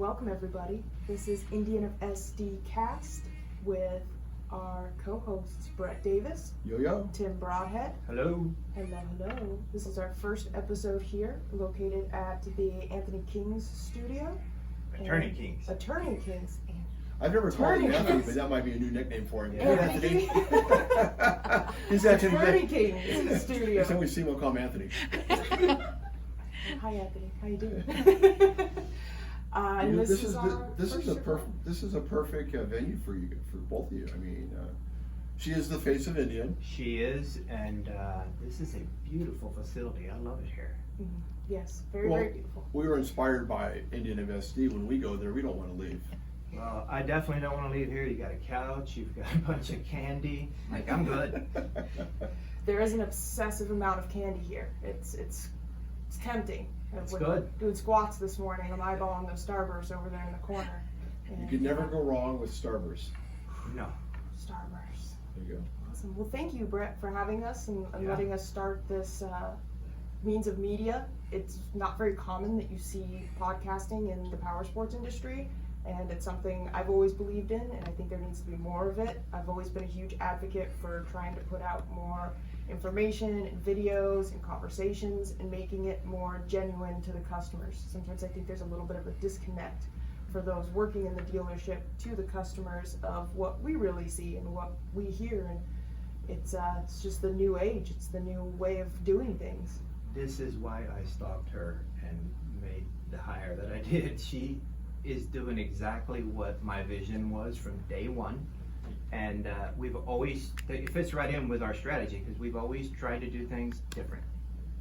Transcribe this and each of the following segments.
Welcome everybody. This is Indian of SD Cast with our co-hosts Brett Davis, Yo. Tim Broadhead. Hello. Hello. This is our first episode here, located at the Anthony King's studio. Attorney Kings. Attorney Kings. I've never called him Attorney Anthony, Kings. but that might be a new nickname for him. Anthony King. He's Anthony. Attorney King's studio. Next time we see him, we'll call him Anthony. Hi Anthony, how you doing? And This is a perfect venue for you, for both of you. I mean, she is the face of Indian. She is, and this is a beautiful facility. I love it here. Yes, very beautiful. We were inspired by Indian of SD. When we go there, we don't want to leave. Well, I definitely don't want to leave here. You got a couch, you've got a bunch of candy. Like, I'm good. There is an obsessive amount of candy here. It's tempting. It's With good. Doing squats this morning, I'm eyeballing those Starbursts over there in the corner. You could never go wrong with Starburst. No. Starbursts. There you go. Awesome. Well, thank you, Brett, for having us and Yeah. letting us start this means of media. It's not very common that you see podcasting in the power sports industry, and it's something I've always believed in, and I think there needs to be more of it. I've always been a huge advocate for trying to put out more information and videos and conversations and making it more genuine to the customers. Sometimes I think there's a little bit of a disconnect for those working in the dealership to the customers of what we really see and what we hear, and it's just the new age. It's the new way of doing things. This is why I stalked her and made the hire that I did. She is doing exactly what my vision was from day one. And we've always, it fits right in with our strategy because we've always tried to do things different.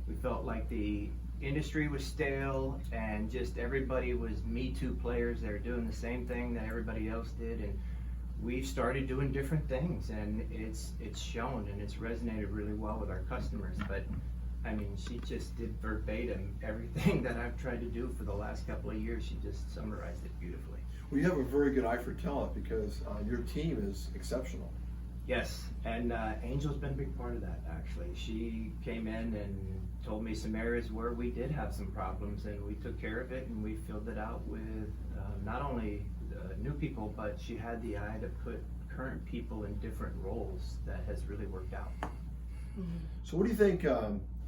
We felt like the industry was stale and just everybody was Me Too players. They were doing the same thing that everybody else did. And we started doing different things, and it's shown and it's resonated really well with our customers. But I mean, she just did verbatim everything that I've tried to do for the last couple of years. She just summarized it beautifully. Well, you have a very good eye for talent because your team is exceptional. Yes, and Angel's been a big part of that, actually. She came in and told me some areas where we did have some problems, and we took care of it, and we filled it out with not only new people, but she had the eye to put current people in different roles that has really worked out. So what do you think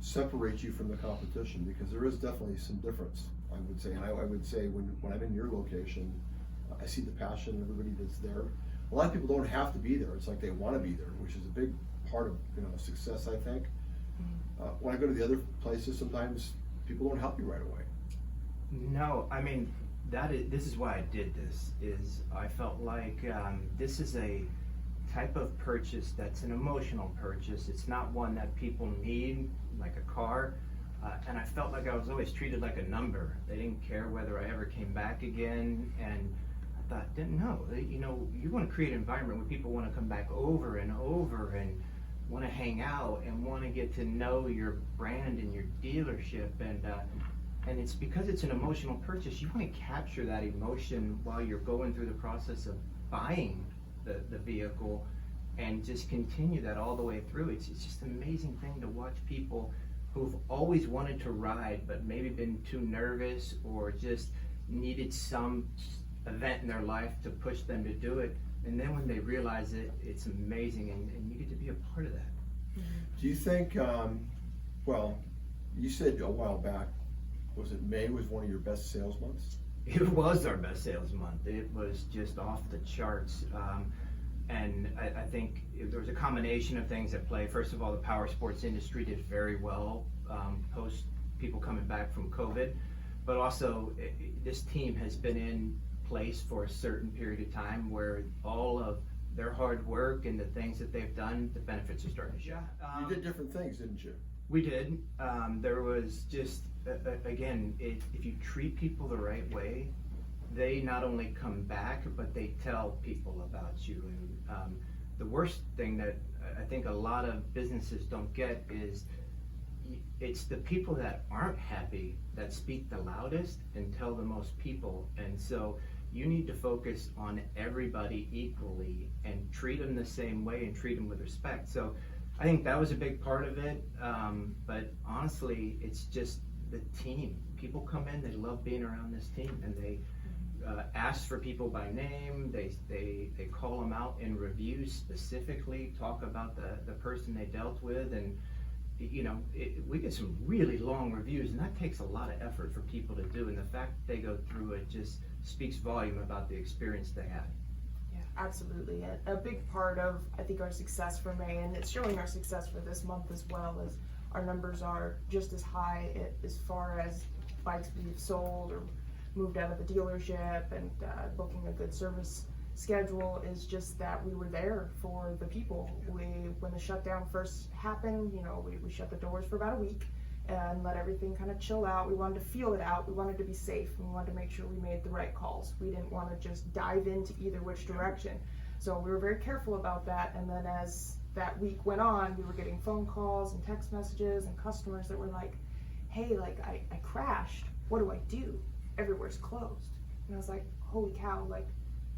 separates you from the competition? Because there is definitely some difference, I would say. And I would say when I'm in your location, I see the passion in everybody that's there. A lot of people don't have to be there. It's like they want to be there, which is a big part of success, I think. When I go to the other places, sometimes people don't help you right away. No, I mean, this is why I did this, is I felt like this is a type of purchase that's an emotional purchase. It's not one that people need, like a car. And I felt like I was always treated like a number. They didn't care whether I ever came back again. And I thought, you want to create an environment where people want to come back over and over and want to hang out and want to get to know your brand and your dealership. And it's because it's an emotional purchase. You want to capture that emotion while you're going through the process of buying the vehicle and just continue that all the way through. It's just an amazing thing to watch people who've always wanted to ride but maybe been too nervous or just needed some event in their life to push them to do it, and then when they realize it, it's amazing, and you get to be a part of that. Do you think, well, you said a while back, was it May was one of your best sales months? It was our best sales month. It was just off the charts. And I think there was a combination of things at play. First of all, the power sports industry did very well post people coming back from COVID. But also, this team has been in place for a certain period of time where all of their hard work and the things that they've done, the benefits are starting to show. You did different things, didn't you? We did. There was just, again, if you treat people the right way, they not only come back, but they tell people about you. And the worst thing that I think a lot of businesses don't get is it's the people that aren't happy that speak the loudest and tell the most people. And so you need to focus on everybody equally and treat them the same way and treat them with respect. So I think that was a big part of it. But honestly, it's just the team. People come in, they love being around this team, and they ask for people by name. They call them out in reviews specifically, talk about the person they dealt with, and we get some really long reviews, and that takes a lot of effort for people to do. And the fact that they go through it just speaks volume about the experience they had. Yeah, absolutely. A big part of, I think, our success for May, and it's showing our success for this month as well, is our numbers are just as high as far as bikes we've sold or moved out of the dealership, and booking a good service schedule is just that we were there for the people. When the shutdown first happened, we shut the doors for about a week and let everything kind of chill out. We wanted to feel it out. We wanted to be safe, and we wanted to make sure we made the right calls. We didn't want to just dive into either which direction. So we were very careful about that. And then as that week went on, we were getting phone calls and text messages and customers that were like, hey, like I crashed. What do I do? Everywhere's closed. And I was like, holy cow, like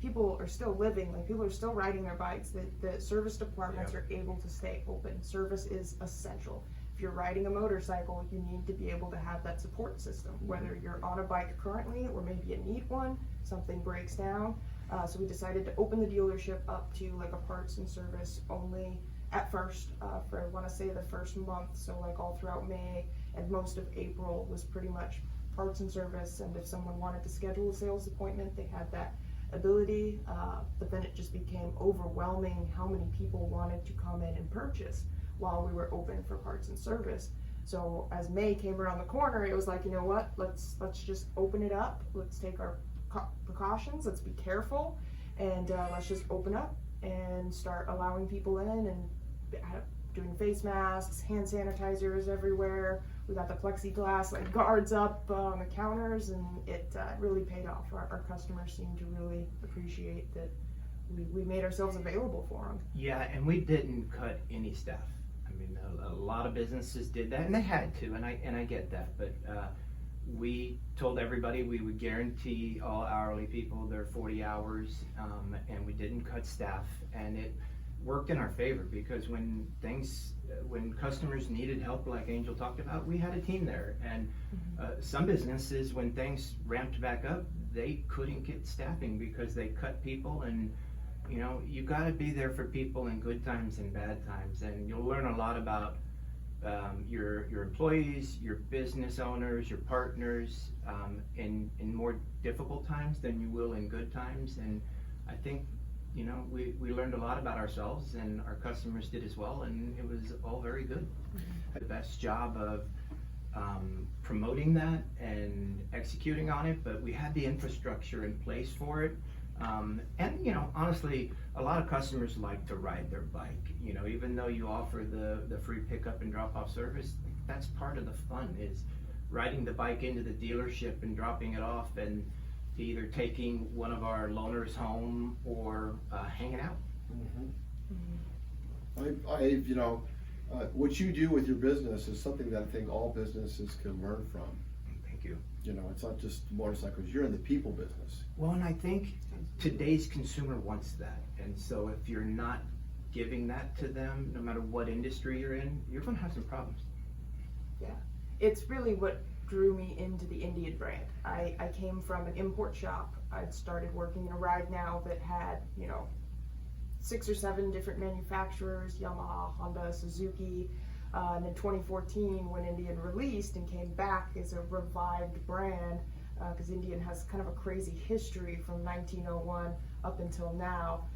people are still living, like people are still riding their bikes. The service departments are able to stay open. Service is essential. If you're riding a motorcycle, you need to be able to have that support system, whether you're on a bike currently or maybe you need one, something breaks down. So we decided to open the dealership up to like a parts and service only at first, for I want to say the first month. So like all throughout May and most of April was pretty much parts and service. And if someone wanted to schedule a sales appointment, they had that ability. But then it just became overwhelming how many people wanted to come in and purchase while we were open for parts and service. So as May came around the corner, it was like, you know what, let's just open it up. Let's take our precautions, let's be careful, and let's just open up and start allowing people in and doing face masks, hand sanitizers everywhere. We got the plexiglass like guards up on the counters, and it really paid off. Our customers seemed to really appreciate that we made ourselves available for them. Yeah, and we didn't cut any staff. I mean, a lot of businesses did that, and they had to, and I get that, but we told everybody we would guarantee all hourly people their 40 hours, and we didn't cut staff, and it worked in our favor because when customers needed help, like Angel talked about, we had a team there. And some businesses, when things ramped back up, they couldn't get staffing because they cut people. And you got to be there for people in good times and bad times, and you'll learn a lot about your employees, your business owners, your partners, in more difficult times than you will in good times. And I think we learned a lot about ourselves, and our customers did as well, and it was all very good. The best job of promoting that and executing on it, but we had the infrastructure in place for it. And honestly, a lot of customers like to ride their bike. Even though you offer the free pickup and drop off service, that's part of the fun, is riding the bike into the dealership and dropping it off, and either taking one of our loaners home or hanging out. What you do with your business is something that I think all businesses can learn from. Thank you. It's not just motorcycles. You're in the people business. Well, and I think today's consumer wants that. And so if you're not giving that to them, no matter what industry you're in, you're going to have some problems. Yeah, it's really what drew me into the Indian brand. I came from an import shop. I'd started working in a Ride Now that had, 6 or 7 different manufacturers, Yamaha, Honda, Suzuki. And in 2014, when Indian released and came back as a revived brand, because Indian has kind of a crazy history from 1901 up until now,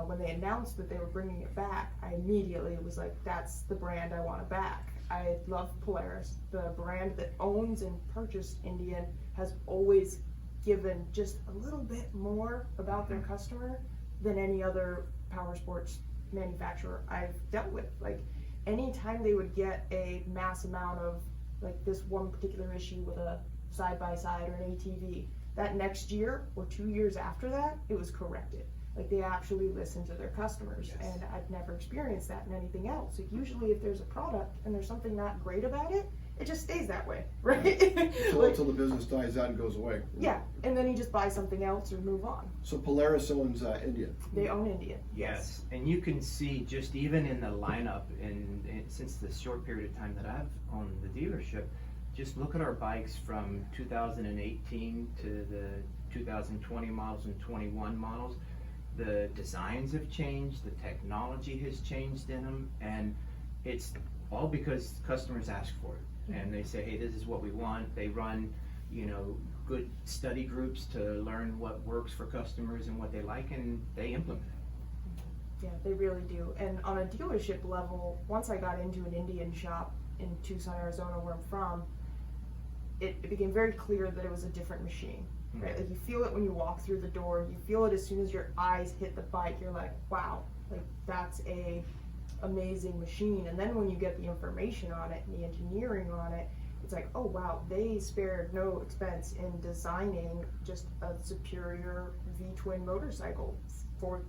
when they announced that they were bringing it back, I immediately was like, that's the brand I want to back. I love Polaris. The brand that owns and purchased Indian has always given just a little bit more about their customer than any other power sports manufacturer I've dealt with. Like, anytime they would get a mass amount of like this one particular issue with a side-by-side or an ATV, that next year or 2 years after that, it was corrected. Like, they actually listen to their customers. Yes. And I've never experienced that in anything else. Like, usually if there's a product and there's something not great about it, it just stays that way, right? Until the business dies out and goes away. Yeah, and then you just buy something else or move on. So Polaris owns Indian. They own Indian. Yes, and you can see just even in the lineup, and since the short period of time that I've owned the dealership, just look at our bikes from 2018 to the 2020 models and 21 models. The designs have changed, the technology has changed in them, and it's all because customers ask for it. And they say, hey, this is what we want. They run, good study groups to learn what works for customers and what they like, and they implement it. Yeah, they really do. And on a dealership level, once I got into an Indian shop in Tucson, Arizona, where I'm from, it became very clear that it was a different machine. Right? Like, you feel it when you walk through the door. You feel it as soon as your eyes hit the bike. You're like, wow, like that's a amazing machine. And then when you get the information on it and the engineering on it, it's like, oh wow, they spared no expense in designing just a superior V-twin motorcycle for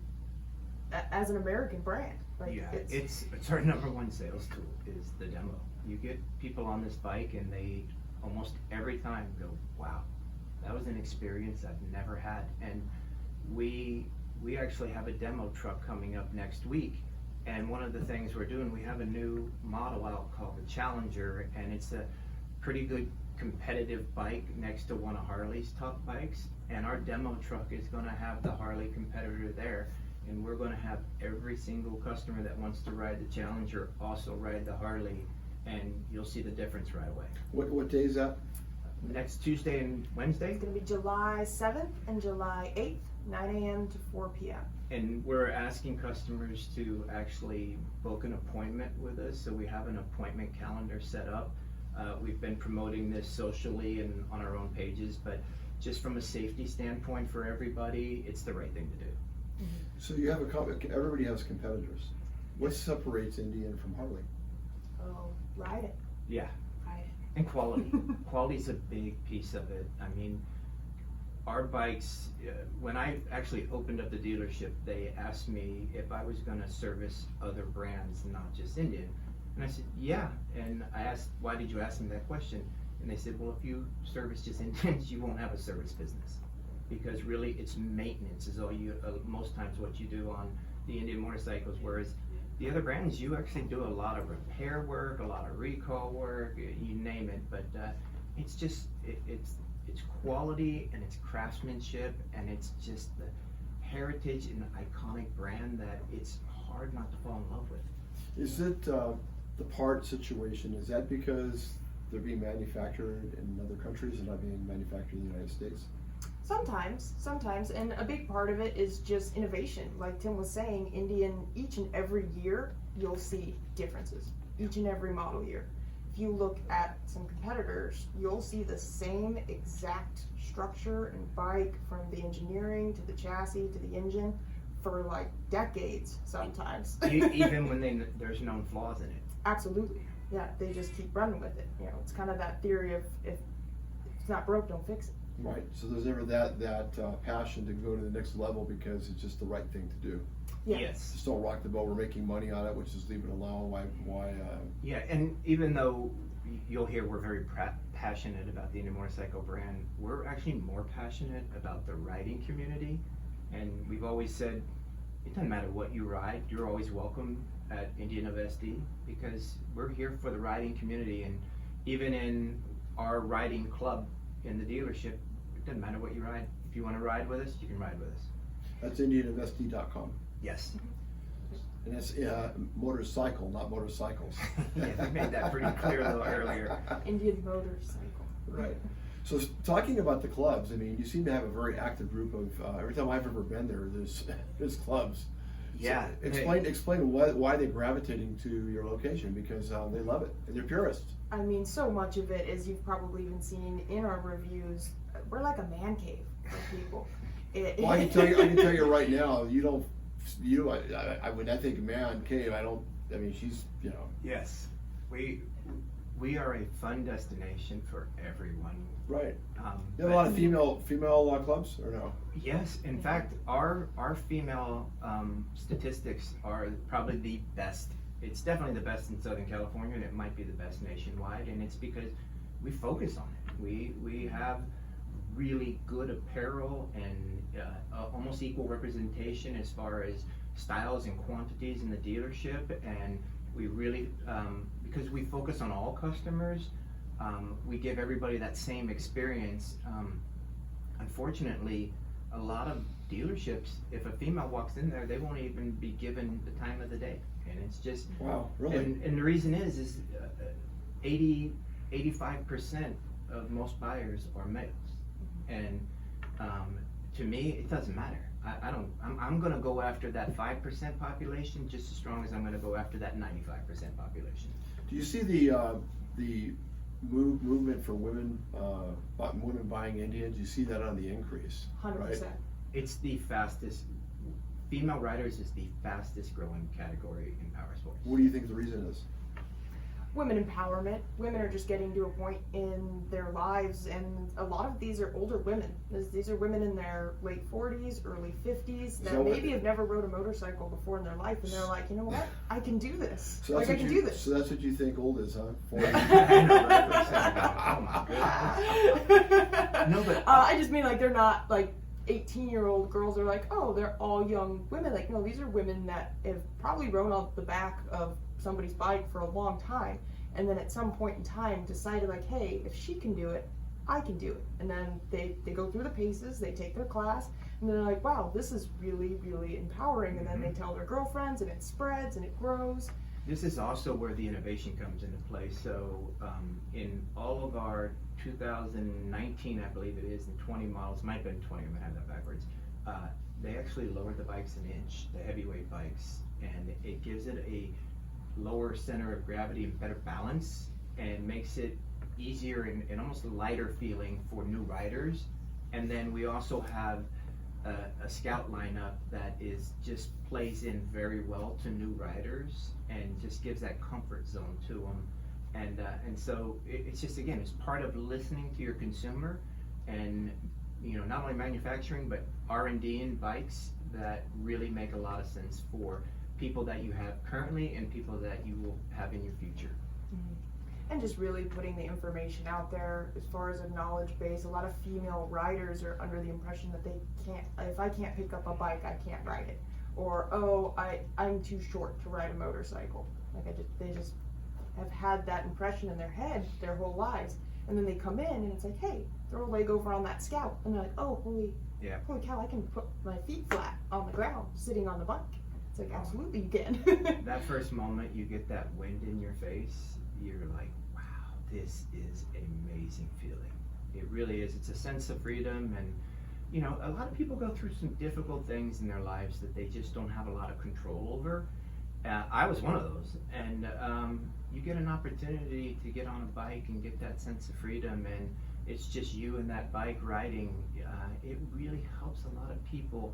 as an American brand. Like, yeah, it's our number one sales tool is the demo. You get people on this bike and they almost every time go, wow, that was an experience I've never had. And we actually have a demo truck coming up next week. And one of the things we're doing, we have a new model out called the Challenger, and it's a pretty good competitive bike next to one of Harley's top bikes. And our demo truck is gonna have the Harley competitor there. And we're gonna have every single customer that wants to ride the Challenger also ride the Harley, and you'll see the difference right away. What day is that? Next Tuesday and Wednesday. It's going to be July 7th and July 8th, 9 a.m. to 4 p.m. And we're asking customers to actually book an appointment with us, so we have an appointment calendar set up. We've been promoting this socially and on our own pages, but just from a safety standpoint for everybody, it's the right thing to do. So you have everybody has competitors. What separates Indian from Harley? Oh, ride it. Yeah. Ride it. And quality. Quality's a big piece of it. I mean, our bikes, when I actually opened up the dealership, they asked me if I was gonna service other brands, not just Indian. And I said, yeah. And I asked, why did you ask me that question? And they said, well, if you service just Indians, you won't have a service business. Because really it's maintenance is all you, most times what you do on the Indian motorcycles, whereas the other brands, you actually do a lot of repair work, a lot of recall work, you name it, but it's just, it's quality and it's craftsmanship and it's just the heritage and the iconic brand that it's hard not to fall in love with. Is it the part situation, is that because they're being manufactured in other countries and not being manufactured in the United States? Sometimes, and a big part of it is just innovation. Like Tim was saying, Indian, each and every year, you'll see differences, each and every model year. If you look at some competitors, you'll see the same exact structure and bike, from the engineering to the chassis to the engine, for like decades sometimes. Even when there's known flaws in it. Absolutely, yeah, they just keep running with it. It's kind of that theory of if it's not broke, don't fix it. Right, so there's never that passion to go to the next level because it's just the right thing to do. Yeah. Yes. Just don't rock the boat, we're making money on it, which is leave it alone, why Yeah, and even though you'll hear we're very passionate about the Indian motorcycle brand, we're actually more passionate about the riding community. And we've always said, it doesn't matter what you ride, you're always welcome at Indian of SD, because we're here for the riding community. And even in our riding club in the dealership, it doesn't matter what you ride. If you want to ride with us, you can ride with us. That's indianofsd.com. Yes. And it's motorcycle, not motorcycles. Yeah, we made that pretty clear a little earlier. Indian motorcycle. Right. So talking about the clubs, I mean, you seem to have a very active group of. Every time I've ever been there, there's clubs. Yeah. So explain why they're gravitating to your location, because they love it and they're purists. I mean, so much of it, as you've probably even seen in our reviews, we're like a man cave for people. Well, I can tell you right now, when I think man cave, she's, Yes, we are a fun destination for everyone. Right. You have a lot of female clubs, or no? Yes, in fact, our female statistics are probably the best. It's definitely the best in Southern California, and it might be the best nationwide, and it's because we focus on it. We have really good apparel and almost equal representation as far as styles and quantities in the dealership, and we really, because we focus on all customers, we give everybody that same experience. unfortunately, a lot of dealerships, if a female walks in there, they won't even be given the time of the day. And it's just, Wow, really? and the reason is 85% of most buyers are males. And to me, it doesn't matter. I'm gonna go after that 5% population just as strong as I'm gonna go after that 95% population. Do you see the movement for women buying Indians? You see that on the increase, 100%. right? It's the fastest, female riders is the fastest growing category in power sports. What do you think the reason is? Women empowerment. Women are just getting to a point in their lives, and a lot of these are older women. These are women in their late 40s, early 50s that maybe have never rode a motorcycle before in their life, and they're like, you know what, I can do this. So I can do this. So that's what you think old is, huh? 40? I know, right? Oh my goodness. No, but I just mean like they're not like 18-year-old girls are like, oh, they're all young women. Like, no, these are women that have probably rode on the back of somebody's bike for a long time, and then at some point in time decided like, hey, if she can do it, I can do it. And then they go through the paces, they take their class, and they're like, wow, this is really, really empowering. And then they tell their girlfriends, and it spreads and it grows. this is also where the innovation comes into play. So in all of our 2019, I believe it is, and 20 models, might have been 20, I'm gonna have that backwards, they actually lowered the bikes an inch, the heavyweight bikes, and it gives it a lower center of gravity and better balance, and makes it easier and almost a lighter feeling for new riders. And then we also have a scout lineup that is just plays in very well to new riders and just gives that comfort zone to them. And so it's just, again, it's part of listening to your consumer, and not only manufacturing but R&D in bikes that really make a lot of sense for people that you have currently and people that you will have in your future. And just really putting the information out there as far as a knowledge base. A lot of female riders are under the impression that they can't, if I can't pick up a bike, I can't ride it. Or, oh, I'm too short to ride a motorcycle. Like they just have had that impression in their head their whole lives. And then they come in and it's like, hey, throw a leg over on that Scout. And they're like, oh, holy cow, I can put my feet flat on the ground sitting on the bike. It's like, absolutely you can. That first moment you get that wind in your face, you're like, wow, this is an amazing feeling. It really is. It's a sense of freedom, and a lot of people go through some difficult things in their lives that they just don't have a lot of control over. I was one of those, and you get an opportunity to get on a bike and get that sense of freedom, and it's just you and that bike riding. It really helps a lot of people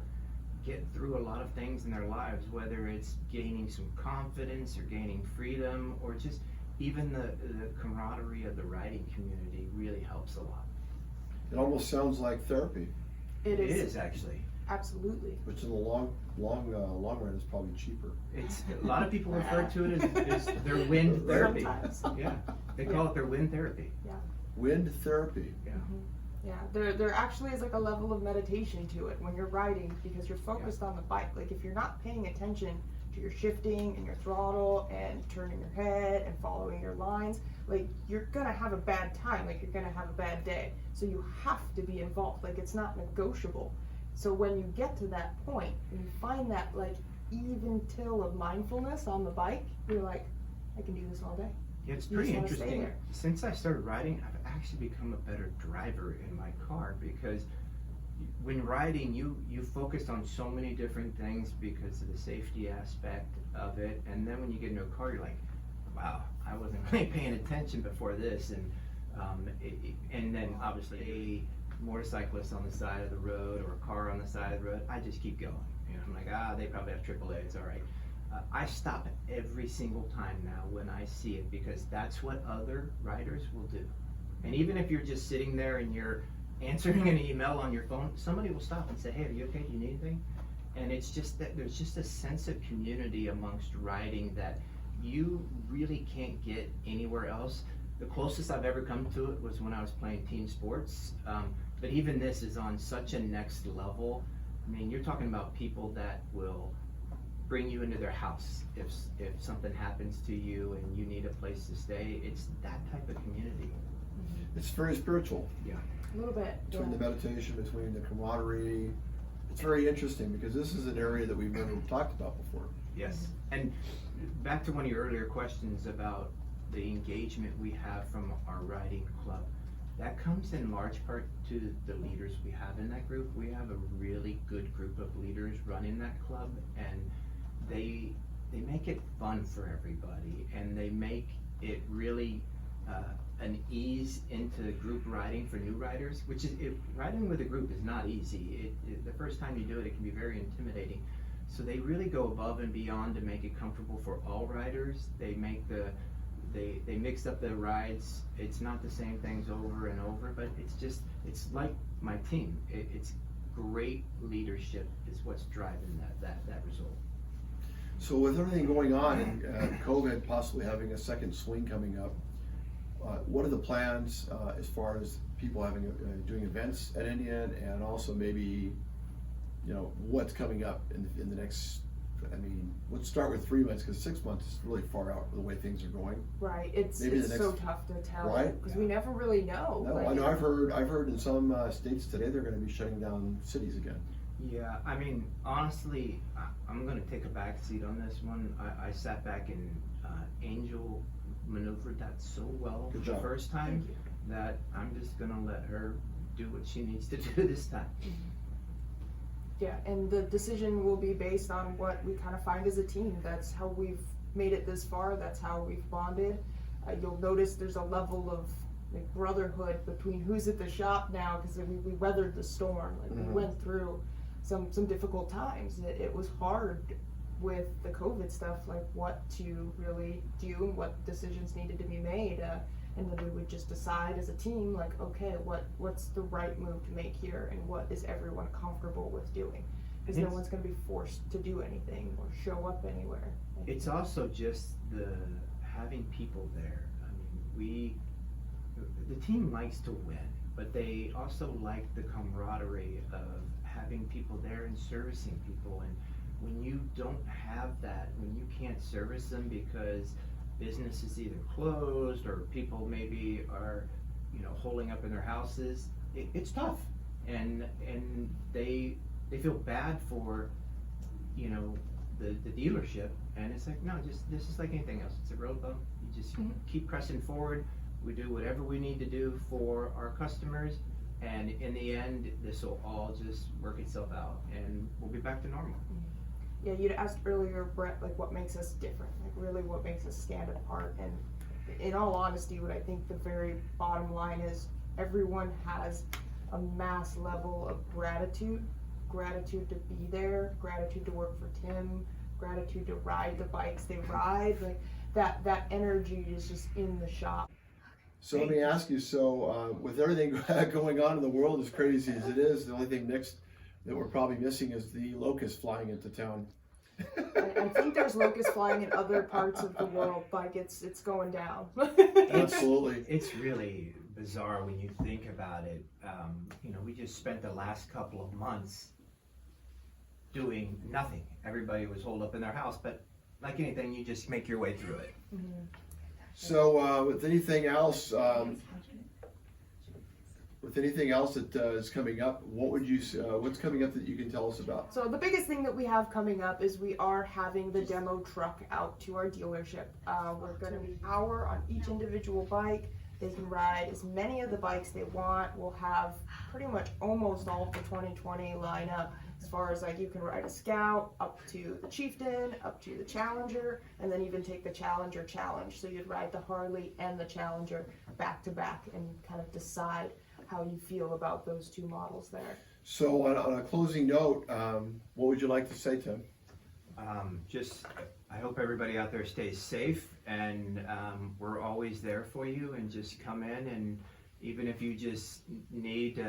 get through a lot of things in their lives, whether it's gaining some confidence or gaining freedom, or just even the camaraderie of the riding community really helps a lot. It almost sounds like therapy. It is actually. Absolutely. Which in the long run is probably cheaper. It's a lot of people refer to it as their wind therapy. Sometimes. Yeah, they call it their wind therapy. Yeah. Wind therapy. Yeah. Yeah, there actually is like a level of meditation to it when you're riding, because you're focused on the bike. Like if you're not paying attention to your shifting and your throttle and turning your head and following your lines, like you're gonna have a bad time, like you're gonna have a bad day. So you have to be involved, like it's not negotiable. So when you get to that point and you find that like even till of mindfulness on the bike, you're like, I can do this all day. Yeah, it's You pretty just wanna stay interesting. there. Since I started riding, I've actually become a better driver in my car, because when riding, you focus on so many different things because of the safety aspect of it, and then when you get into a car, you're like, wow, I wasn't really paying attention before this, and then obviously a motorcyclist on the side of the road or a car on the side of the road, I just keep going. I'm like, they probably have AAA, it's all right. I stop every single time now when I see it, because that's what other riders will do. And even if you're just sitting there and you're answering an email on your phone, somebody will stop and say, hey, are you okay? Do you need anything? And it's just that there's just a sense of community amongst riding that you really can't get anywhere else. The closest I've ever come to it was when I was playing team sports. But even this is on such a next level. I mean, you're talking about people that will bring you into their house if something happens to you and you need a place to stay. It's that type of community. It's very spiritual. Yeah. A little bit. Between Yeah. the meditation, between the camaraderie. It's very interesting because this is an area that we've never talked about before. Yes, and back to one of your earlier questions about the engagement we have from our riding club. That comes in large part to the leaders we have in that group. We have a really good group of leaders running that club, and they make it fun for everybody, and they make it really an ease into group riding for new riders, which is, riding with a group is not easy. The first time you do it, it can be very intimidating. So they really go above and beyond to make it comfortable for all riders. They mix up the rides. It's not the same things over and over, but it's like my team. It's great leadership is what's driving that result. So with everything going on and COVID possibly having a second swing coming up, what are the plans as far as people having doing events at Indian, and also maybe, you know, what's coming up in the next, I mean, let's start with 3 months, because 6 months is really far out for the way things are going. Right. It's so tough to tell, right? because we never really know. No, like, I know. I've heard in some states today they're going to be shutting down cities again. Yeah, I mean, honestly, I'm going to take a back seat on this one. I sat back and Angel maneuvered that so well Good the job. first time that I'm just going to let her do what she needs to do this time. Yeah, and the decision will be based on what we kind of find as a team. That's how we've made it this far. That's how we've bonded. You'll notice there's a level of like brotherhood between who's at the shop now, because we weathered the storm. Like we went through some difficult times. It was hard with the COVID stuff, like what to really do and what decisions needed to be made. And then we would just decide as a team, like, okay, what's the right move to make here, and what is everyone comfortable with doing? Because no one's going to be forced to do anything or show up anywhere. It's also just the having people there. I mean, the team likes to win, but they also like the camaraderie of having people there and servicing people. And when you don't have that, when you can't service them because business is either closed or people maybe are, you know, holding up in their houses, it's tough. And they feel bad for, you know, the dealership, and it's like, no, just this is like anything else. It's a road bump. You just keep pressing forward. We do whatever we need to do for our customers, and in the end, this will all just work itself out, and we'll be back to normal. Yeah, you'd asked earlier, Brett, like what makes us different, like really what makes us stand apart. And in all honesty, what I think the very bottom line is, everyone has a mass level of gratitude to be there, gratitude to work for Tim, gratitude to ride the bikes they ride. Like that energy is just in the shop. So let me ask you, so with everything going on in the world, as crazy as it is, the only thing next that we're probably missing is the locusts flying into town. I think there's locusts flying in other parts of the world, like it's going down. Absolutely. It's really bizarre when you think about it. You know, we just spent the last couple of months doing nothing. Everybody was holed up in their house, but like anything, you just make your way through it. So with anything else that is coming up, what would you what's coming up that you can tell us about? So the biggest thing that we have coming up is we are having the demo truck out to our dealership. We're going to be power on each individual bike. They can ride as many of the bikes they want. We'll have pretty much almost all of the 2020 lineup, as far as like you can ride a Scout up to the Chieftain, up to the Challenger, and then even take the Challenger Challenge. So you'd ride the Harley and the Challenger back to back and kind of decide how you feel about those two models there. So on a closing note, what would you like to say, Tim? I hope everybody out there stays safe, and we're always there for you, and just come in, and even if you just need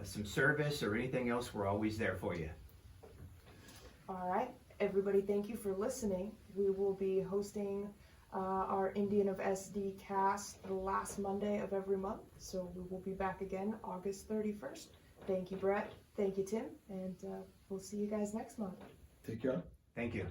some service or anything else, we're always there for you. All right, everybody, thank you for listening. We will be hosting our Indian of SD cast the last Monday of every month, so we will be back again August 31st. Thank you, Brett. Thank you, Tim, and we'll see you guys next month. Take care. Thank you.